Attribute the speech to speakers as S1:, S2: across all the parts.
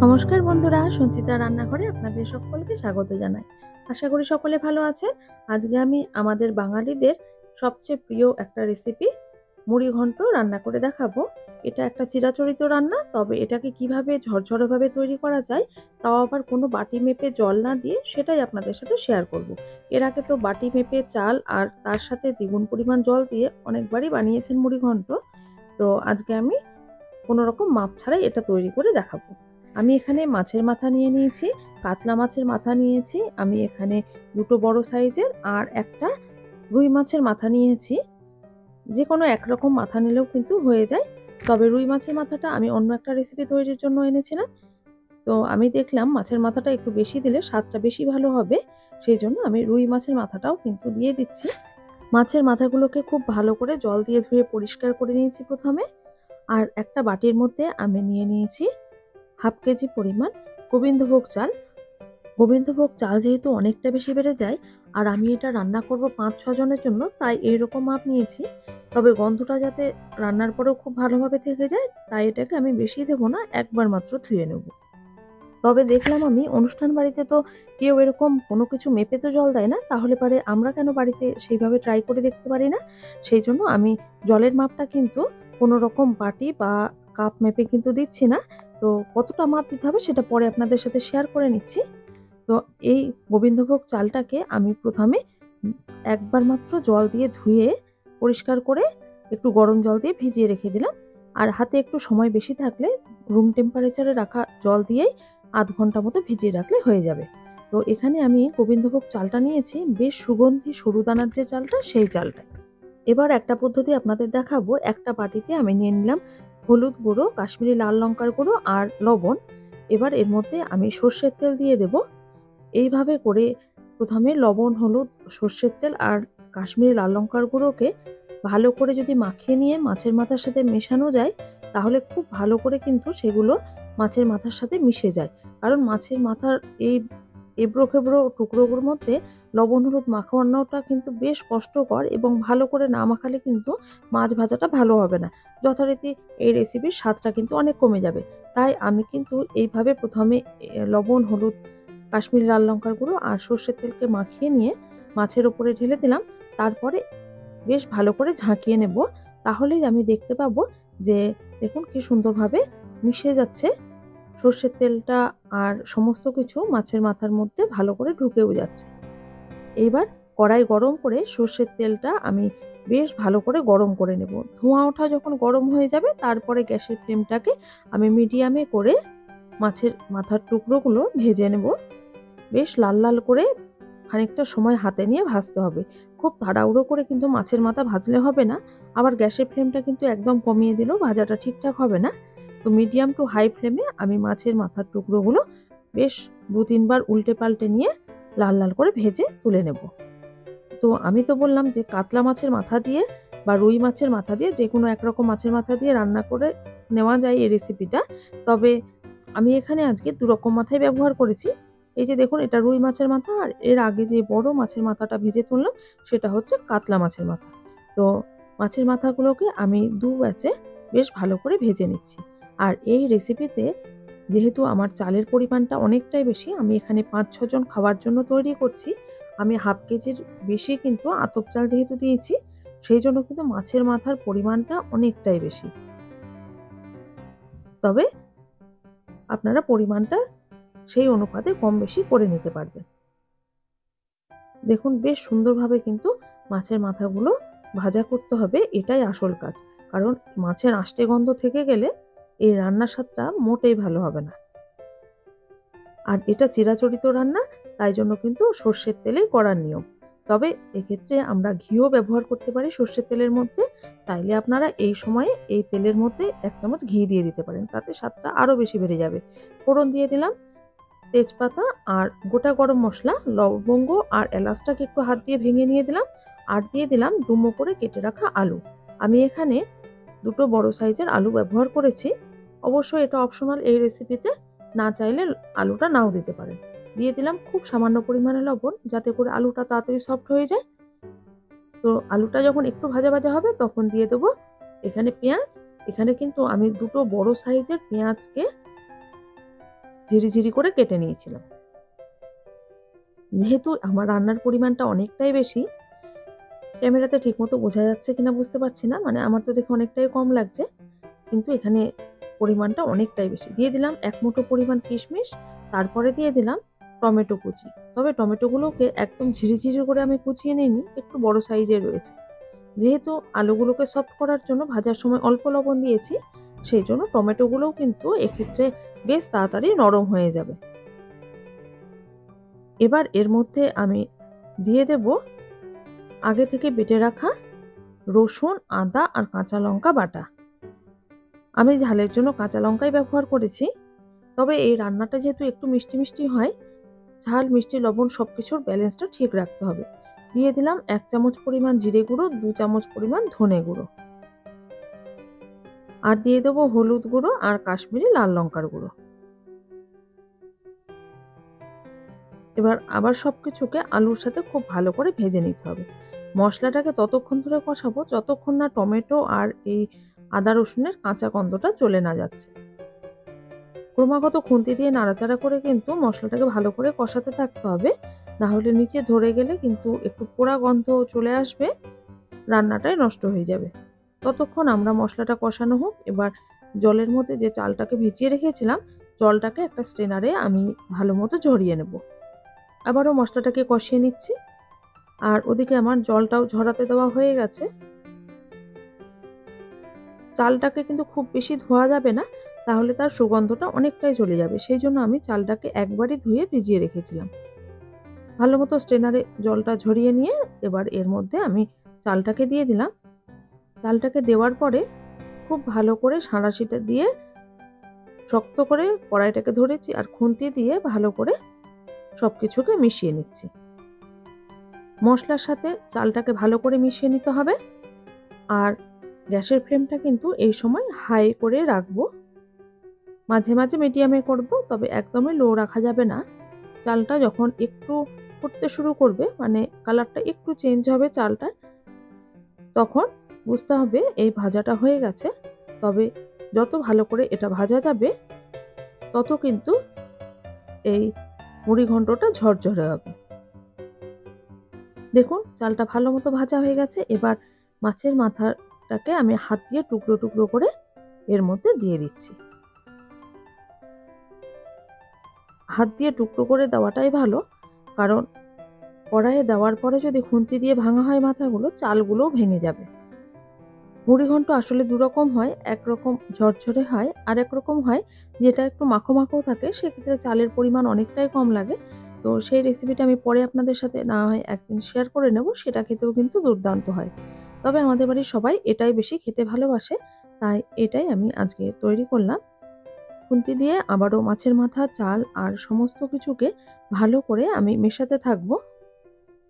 S1: নমস্কার বন্ধুরা, সঞ্চিতা রান্নাঘরে আপনাদের সকলকে স্বাগত জানাই। আশা করি সকলে ভালো আছেন। আজকে আমি আমাদের বাঙালিদের সবচেয়ে প্রিয় একটা রেসিপি মুড়ি ঘন্ট রান্না করে দেখাবো। এটা একটা চিরাচরিত রান্না, তবে এটাকে কিভাবে ঝরঝরেভাবে তৈরি করা যায়, তাও আবার কোনো বাটি মেপে জল না দিয়ে, সেটাই আপনাদের সাথে শেয়ার করব। এর আগে তো বাটি মেপে চাল আর তার সাথে দ্বিগুণ পরিমাণ জল দিয়ে অনেকবারই বানিয়েছেন মুড়ি ঘন্ট। তো আজকে আমি কোনো রকম মাপ ছাড়াই এটা তৈরি করে দেখাবো। আমি এখানে মাছের মাথা নিয়ে নিয়েছি, কাতলা মাছের মাথা নিয়েছি, আমি এখানে দুটো বড় সাইজের আর একটা রুই মাছের মাথা নিয়েছি। যে কোনো একরকম মাথা নিলেও কিন্তু হয়ে যায়, তবে রুই মাছের মাথাটা আমি অন্য একটা রেসিপি তৈরির জন্য এনেছিলাম। তো আমি দেখলাম মাছের মাথাটা একটু বেশি দিলে স্বাদটা বেশি ভালো হবে, সেই জন্য আমি রুই মাছের মাথাটাও কিন্তু দিয়ে দিচ্ছি। মাছের মাথাগুলোকে খুব ভালো করে জল দিয়ে ধুয়ে পরিষ্কার করে নিয়েছি প্রথমে। আর একটা বাটির মধ্যে আমি নিয়ে নিয়েছি হাফ কেজি পরিমাণ গোবিন্দভোগ চাল। গোবিন্দভোগ চাল যেহেতু অনেকটা বেশি বেড়ে যায়, আর আমি এটা রান্না করব 5-6 জনের জন্য, তাই এইরকম মাপ নিয়েছি। তবে গন্ধটা যাতে রান্নার পরেও খুব ভালোভাবে থেকে যায়, তাই এটাকে আমি বেশি দেবো না, একবার মাত্র ধুয়ে নেব। তবে দেখলাম আমি অনুষ্ঠান বাড়িতে তো কেউ এরকম কোনো কিছু মেপে তো জল দেয় না, তাহলে পারে আমরা কেন বাড়িতে সেইভাবে ট্রাই করে দেখতে পারি না। সেই জন্য আমি জলের মাপটা কিন্তু কোনো রকম বাটি বা কাপ মেপে কিন্তু দিচ্ছি না। তো কতটা মাপ দিতে হবে সেটা পরে আপনাদের সাথে শেয়ার করে নিচ্ছি। তো এই গোবিন্দভোগ চালটাকে আমি প্রথমে একবার মাত্র জল দিয়ে ধুয়ে পরিষ্কার করে একটু গরম জল দিয়ে ভিজিয়ে রেখে দিলাম। আর হাতে একটু সময় বেশি থাকলে রুম টেম্পারেচারে রাখা জল দিয়েই আধ ঘন্টা মতো ভিজিয়ে রাখলে হয়ে যাবে। তো এখানে আমি গোবিন্দভোগ চালটা নিয়েছি, বেশ সুগন্ধি সরু দানার যে চালটা, সেই চালটা। এবার একটা পদ্ধতি আপনাদের দেখাবো। একটা বাটিতে আমি নিয়ে নিলাম হলুদ গুঁড়ো, কাশ্মীরি লাল লঙ্কার গুঁড়ো আর লবণ। এবার এর মধ্যে আমি সর্ষের তেল দিয়ে দেব। এইভাবে করে প্রথমে লবণ, হলুদ, সর্ষের তেল আর কাশ্মীরি লাল লঙ্কার গুঁড়োকে ভালো করে যদি মাখিয়ে নিয়ে মাছের মাথার সাথে মেশানো যায়, তাহলে খুব ভালো করে কিন্তু সেগুলো মাছের মাথার সাথে মিশে যায়। কারণ মাছের মাথার এই এবড়ো খেবড়ো টুকরোগুলোর মধ্যে লবণ হলুদ মাখানোটা কিন্তু বেশ কষ্টকর, এবং ভালো করে না মাখালে কিন্তু মাছ ভাজাটা ভালো হবে না। যথারীতি এই রেসিপির স্বাদটা কিন্তু অনেক কমে যাবে। তাই আমি কিন্তু এইভাবে প্রথমে লবণ, হলুদ, কাশ্মীরি লাল লঙ্কার গুঁড়ো আর সর্ষের তেলকে মাখিয়ে নিয়ে মাছের ওপরে ঢেলে দিলাম। তারপরে বেশ ভালো করে ঝাঁকিয়ে নেব। তাহলেই আমি দেখতে পাবো যে দেখুন কি সুন্দরভাবে মিশে যাচ্ছে সর্ষের তেলটা, আর সমস্ত কিছু মাছের মাথার মধ্যে ভালো করে ঢুকেও যাচ্ছে। এইবার কড়াই গরম করে সর্ষের তেলটা আমি বেশ ভালো করে গরম করে নেব। ধোঁয়া ওঠা যখন গরম হয়ে যাবে, তারপরে গ্যাসের ফ্লেমটাকে আমি মিডিয়ামে করে মাছের মাথার টুকরোগুলো ভেজে নেব। বেশ লাল লাল করে খানিকটা সময় হাতে নিয়ে ভাজতে হবে। খুব তাড়াহুড়ো করে কিন্তু মাছের মাথা ভাজলে হবে না, আবার গ্যাসের ফ্লেমটা কিন্তু একদম কমিয়ে দিলেও ভাজাটা ঠিকঠাক হবে না। তো মিডিয়াম টু হাই ফ্লেমে আমি মাছের মাথার টুকরোগুলো বেশ 2-3 বার উল্টে পাল্টে নিয়ে লাল লাল করে ভেজে তুলে নেব। তো আমি তো বললাম যে কাতলা মাছের মাথা দিয়ে বা রুই মাছের মাথা দিয়ে, যে কোনো একরকম মাছের মাথা দিয়ে রান্না করে নেওয়া যায় এই রেসিপিটা। তবে আমি এখানে আজকে 2 রকম মাথাই ব্যবহার করেছি। এই যে দেখুন, এটা রুই মাছের মাথা, আর এর আগে যে বড় মাছের মাথাটা ভেজে তুললাম, সেটা হচ্ছে কাতলা মাছের মাথা। তো মাছের মাথাগুলোকে আমি 2 ব্যাচে বেশ ভালো করে ভেজে নিচ্ছি। আর এই রেসিপিতে যেহেতু আমার চালের পরিমাণটা অনেকটাই বেশি, আমি এখানে 5-6 জন খাওয়ার জন্য তৈরি করছি। আমি হাফ কেজির বেশি কিন্তু আতপ চাল যেহেতু দিয়েছি, সেই জন্য কিন্তু মাছের মাথার পরিমাণটা অনেকটাই বেশি। তবে আপনারা পরিমাণটা সেই অনুপাতে কম বেশি করে নিতে পারবেন। দেখুন বেশ সুন্দরভাবে কিন্তু মাছের মাথাগুলো ভাজা করতে হবে, এটাই আসল কাজ। কারণ মাছের আষ্টে গন্ধ থেকে গেলে এই রান্নার স্বাদটা মোটেই ভালো হবে না। আর এটা চিরাচরিত রান্না, তাই জন্য কিন্তু সর্ষের তেলেই করার নিয়ম। তবে এক্ষেত্রে আমরা ঘিও ব্যবহার করতে পারি সর্ষের তেলের মধ্যে। চাইলে আপনারা এই সময়ে এই তেলের মধ্যে 1 চামচ ঘি দিয়ে দিতে পারেন, তাতে স্বাদটা আরো বেশি বেড়ে যাবে। ফোড়ন দিয়ে দিলাম তেজপাতা আর গোটা গরম মশলা, লবঙ্গ আর এলাচটাকে একটু হাত দিয়ে ভেঙে নিয়ে দিলাম। আর দিয়ে দিলাম ডুমো করে কেটে রাখা আলু। আমি এখানে দুটো বড় সাইজের আলু ব্যবহার করেছি। অবশ্যই এটা অপশনাল এই রেসিপিতে, না চাইলে আলুটা নাও দিতে পারেন। দিয়ে দিলাম খুব সামান্য পরিমাণে লবণ, যাতে করে আলুটা তাড়াতাড়ি সফট হয়ে যায়। তো আলুটা যখন একটু ভাজা ভাজা হবে, তখন দিয়ে দেবো এখানে পেঁয়াজ। এখানে কিন্তু আমি দুটো বড় সাইজের পেঁয়াজকে ঝিরিঝিরি করে কেটে নিয়েছিলাম। যেহেতু আমার রান্নার পরিমাণটা অনেকটাই বেশি, ক্যামেরাতে ঠিকমতো বোঝা যাচ্ছে কিনা বুঝতে পারছি না, মানে আমার তো দেখে অনেকটাই কম লাগছে, কিন্তু এখানে পরিমাণটা অনেকটাই বেশি। দিয়ে দিলাম ১ মুঠো পরিমাণ কিশমিশ, তারপরে দিয়ে দিলাম টমেটো কুচি। তবে টমেটোগুলোকে একদম ঝিরিঝিরি করে আমি কুচিয়ে নিইনি, একটু বড় সাইজের রয়েছে। যেহেতু আলুগুলোকে সফট করার জন্য ভাজার সময় অল্প লবণ দিয়েছি, সেই জন্য টমেটোগুলোও কিন্তু এক্ষেত্রে বেশ তাড়াতাড়ি নরম হয়ে যাবে। এবার এর মধ্যে আমি দিয়ে দেব আগে থেকে বেটে রাখা রসুন, আদা আর কাঁচা লঙ্কা বাটা। আমি ঝালের জন্য কাঁচা লঙ্কাই ব্যবহার করেছি। তবে এই রান্নাটা যেহেতু একটু মিষ্টি মিষ্টি হয়, ঝাল, মিষ্টি, লবণ সবকিছুর ব্যালেন্সটা ঠিক রাখতে হবে। দিয়ে দিলাম ১ চামচ পরিমাণ জিরে গুঁড়ো, ২ চামচ পরিমাণ ধনে গুঁড়ো। আর দিয়ে দেবো হলুদ গুঁড়ো আর কাশ্মীরি লাল লঙ্কার গুঁড়ো। এবার আবার সবকিছুকে আলুর সাথে খুব ভালো করে ভেজে নিতে হবে। মশলাটাকে ততক্ষণ ধরে কষাবো যতক্ষণ না টমেটো আর এই আদা রসুনের কাঁচা গন্ধটা চলে না যাচ্ছে। ক্রমাগত খুন্তি দিয়ে নাড়াচাড়া করে কিন্তু মশলাটাকে ভালো করে কষাতে থাকতে হবে, না হলে নিচে ধরে গেলে কিন্তু একটু পোড়া গন্ধ চলে আসবে, রান্নাটাই নষ্ট হয়ে যাবে। ততক্ষণ আমরা মশলাটা কষানো হোক। এবার জলের মধ্যে যে চালটাকে ভিজিয়ে রেখেছিলাম, জলটাকে একটা স্ট্রেনারে আমি ভালো মতো ঝরিয়ে নেব। আবারও মশলাটাকে কষিয়ে নিচ্ছি, আর ওদিকে আমার জলটাও ঝরাতে দেওয়া হয়ে গেছে। চালটাকে কিন্তু খুব বেশি ধোয়া যাবে না, তাহলে তার সুগন্ধটা অনেকটাই চলে যাবে। সেই জন্য আমি চালটাকে একবারই ধুয়ে ভিজিয়ে রেখেছিলাম। ভালো মতো স্ট্রেনারে জলটা ঝরিয়ে নিয়ে এবার এর মধ্যে আমি চালটাকে দিয়ে দিলাম। চালটাকে দেওয়ার পরে খুব ভালো করে সাঁড়াশিটা দিয়ে শক্ত করে কড়াইটাকে ধরেছি, আর খুন্তি দিয়ে ভালো করে সবকিছুকে মিশিয়ে নিচ্ছি। মশলার সাথে চালটাকে ভালো করে মিশিয়ে নিতে হবে। আর গ্যাসের ফ্লেমটা কিন্তু এই সময় হাই করে রাখবো, মাঝে মাঝে মিডিয়ামে করব, তবে একদমই লো রাখা যাবে না। চালটা যখন একটু ফুটতে শুরু করবে, মানে কালারটা একটু চেঞ্জ হবে চালটার, তখন বুঝতে হবে এই ভাজাটা হয়ে গেছে। তবে যত ভালো করে এটা ভাজা যাবে, তত কিন্তু এই মুড়ি ঘন্টটা ঝরঝরে হবে। দেখুন চালটা ভালো মতো ভাজা হয়ে গেছে। এবার মাছের মাথাটাকে আমি হাত দিয়ে টুকরো টুকরো করে এর মধ্যে দিয়ে দিচ্ছি। হাত দিয়ে টুকরো করে দেওয়াটাই ভালো, কারণ কড়াইয়ে দেওয়ার পরে যদি খুন্তি দিয়ে ভাঙা হয় মাথাগুলো, চালগুলোও ভেঙে যাবে। মুড়িঘন্ট আসলে দুরকম হয়, একরকম ঝরঝরে হয়, আর একরকম হয় যেটা একটু মাখো মাখো থাকে, সেক্ষেত্রে চালের পরিমাণ অনেকটাই কম লাগে। তো সেই রেসিপিটা আমি পরে আপনাদের সাথে না হয় একদিন শেয়ার করে নেব, সেটা খেতেও কিন্তু দুর্দান্ত হয়। তবে আমাদের বাড়ির সবাই এটাই বেশি খেতে ভালোবাসে, তাই এটাই আমি আজকে তৈরি করলাম। খুন্তি দিয়ে আবারও মাছের মাথা, চাল আর সমস্ত কিছুকে ভালো করে আমি মেশাতে থাকবো।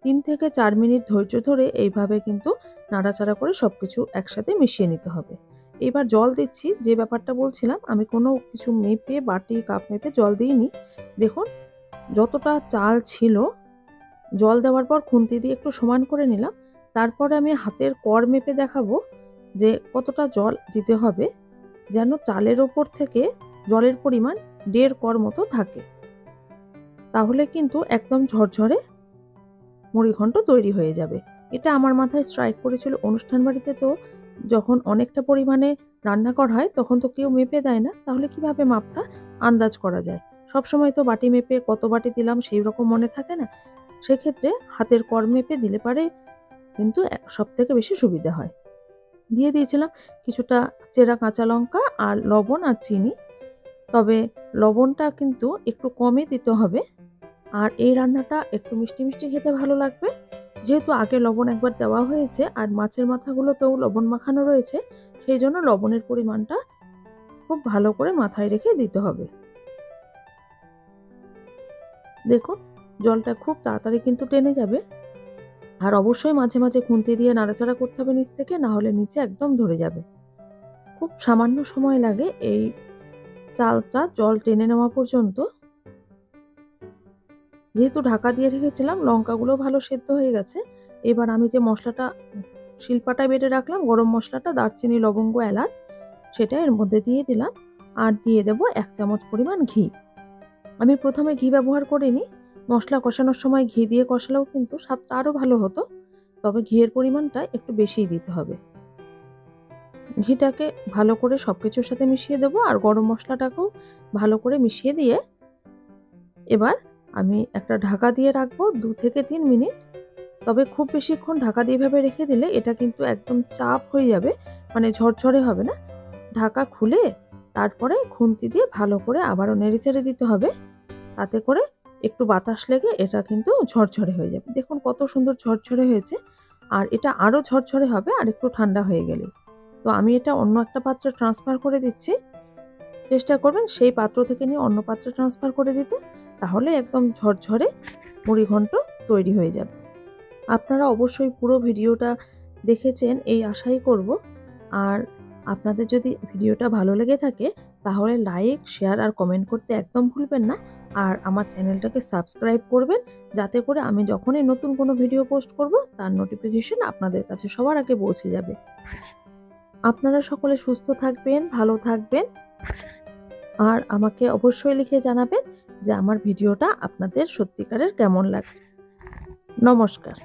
S1: ৩ থেকে ৪ মিনিট ধৈর্য ধরে এইভাবে কিন্তু নাড়াচাড়া করে সবকিছু একসাথে মিশিয়ে নিতে হবে। এবার জল দিচ্ছি, যে ব্যাপারটা বলছিলাম, আমি কোনো কিছু মেপে বাটি, কাপ মেপে জল দিইনি। দেখুন যতটা চাল ছিল, জল দেওয়ার পর খুন্তি দিয়ে একটু সমান করে নিলাম। তারপরে আমি হাতের কড় মেপে দেখাবো যে কতটা জল দিতে হবে, যেন চালের ওপর থেকে জলের পরিমাণ ১.৫ কড় মতো থাকে। তাহলে কিন্তু একদম ঝরঝরে মুড়িঘন্ট তৈরি হয়ে যাবে। এটা আমার মাথায় স্ট্রাইক করেছিল অনুষ্ঠান বাড়িতে। তো যখন অনেকটা পরিমাণে রান্না করা হয়, তখন তো কেউ মেপে দেয় না, তাহলে কিভাবে মাপটা আন্দাজ করা যায়? সবসময় তো বাটি মেপে কত বাটি দিলাম সেই রকম মনে থাকে না। সেক্ষেত্রে হাতের কড় মেপে দিলে পারে কিন্তু সবথেকে বেশি সুবিধা হয়। দিয়ে দিয়েছিলাম কিছুটা চেরা কাঁচা লঙ্কা আর লবণ আর চিনি। তবে লবণটা কিন্তু একটু কমই দিতে হবে। আর এই রান্নাটা একটু মিষ্টি মিষ্টি খেতে ভালো লাগবে। যেহেতু আগে লবণ একবার দেওয়া হয়েছে আর মাছের মাথাগুলোতেও লবণ মাখানো রয়েছে, সেই জন্য লবণের পরিমাণটা খুব ভালো করে মাথায় রেখে দিতে হবে। দেখুন জলটা খুব তাড়াতাড়ি কিন্তু টেনে যাবে। আর অবশ্যই মাঝে মাঝে খুন্তি দিয়ে নাড়াচাড়া করতে হবে নিচ থেকে, না হলে নিচে একদম ধরে যাবে। খুব সামান্য সময় লাগে এই চালটা জল টেনে নেওয়া পর্যন্ত। যেহেতু ঢাকা দিয়ে রেখেছিলাম, লঙ্কাগুলো ভালো সেদ্ধ হয়ে গেছে। এবার আমি যে মশলাটা শিলপাটায় বেটে রাখলাম, গরম মশলাটা, দারচিনি, লবঙ্গ, এলাচ, সেটা এর মধ্যে দিয়ে দিলাম। আর দিয়ে দেব ১ চামচ পরিমাণ ঘি। আমি প্রথমে ঘি ব্যবহার করিনি, মশলা কষানোর সময় ঘি দিয়ে কষালেও কিন্তু স্বাদটা আরও ভালো হতো, তবে ঘিয়ের পরিমাণটা একটু বেশিই দিতে হবে। ঘিটাকে ভালো করে সব কিছুর সাথে মিশিয়ে দেবো আর গরম মশলাটাকেও ভালো করে মিশিয়ে দিয়ে এবার আমি একটা ঢাকা দিয়ে রাখবো 2 থেকে 3 মিনিট। তবে খুব বেশিক্ষণ ঢাকা দিয়ে এভাবে রেখে দিলে এটা কিন্তু একদম চাপ হয়ে যাবে, মানে ঝরঝরে হবে না। ঢাকা খুলে তারপরে খুন্তি দিয়ে ভালো করে আবারও নেড়েচেড়ে দিতে হবে, তাতে করে একটু বাতাস লেগে এটা কিন্তু ঝরঝরে হয়ে যাবে। দেখুন কত সুন্দর ঝরঝরে হয়েছে, আর এটা আরও ঝরঝরে হবে আর একটু ঠান্ডা হয়ে গেলে। তো আমি এটা অন্য একটা পাত্রে ট্রান্সফার করে দিচ্ছি। চেষ্টা করবেন সেই পাত্র থেকে নিয়ে অন্য পাত্রে ট্রান্সফার করে দিতে, তাহলে একদম ঝরঝরে মুড়িঘন্ট তৈরি হয়ে যাবে। আপনারা অবশ্যই পুরো ভিডিওটা দেখেছেন এই আশাই করব। আর আপনাদের যদি ভিডিওটা ভালো লেগে থাকে তাহলে লাইক, শেয়ার আর কমেন্ট করতে একদম ভুলবেন না। আর আমার চ্যানেলটাকে সাবস্ক্রাইব করবেন, যাতে করে আমি যখনই নতুন কোনো ভিডিও পোস্ট করব তার নোটিফিকেশন আপনাদের কাছে সবার আগে পৌঁছে যাবে। আপনারা সকলে সুস্থ থাকবেন, ভালো থাকবেন, আর আমাকে অবশ্যই লিখে জানাবেন যে আমার ভিডিওটা আপনাদের সত্যিকারের কেমন লাগছে। নমস্কার।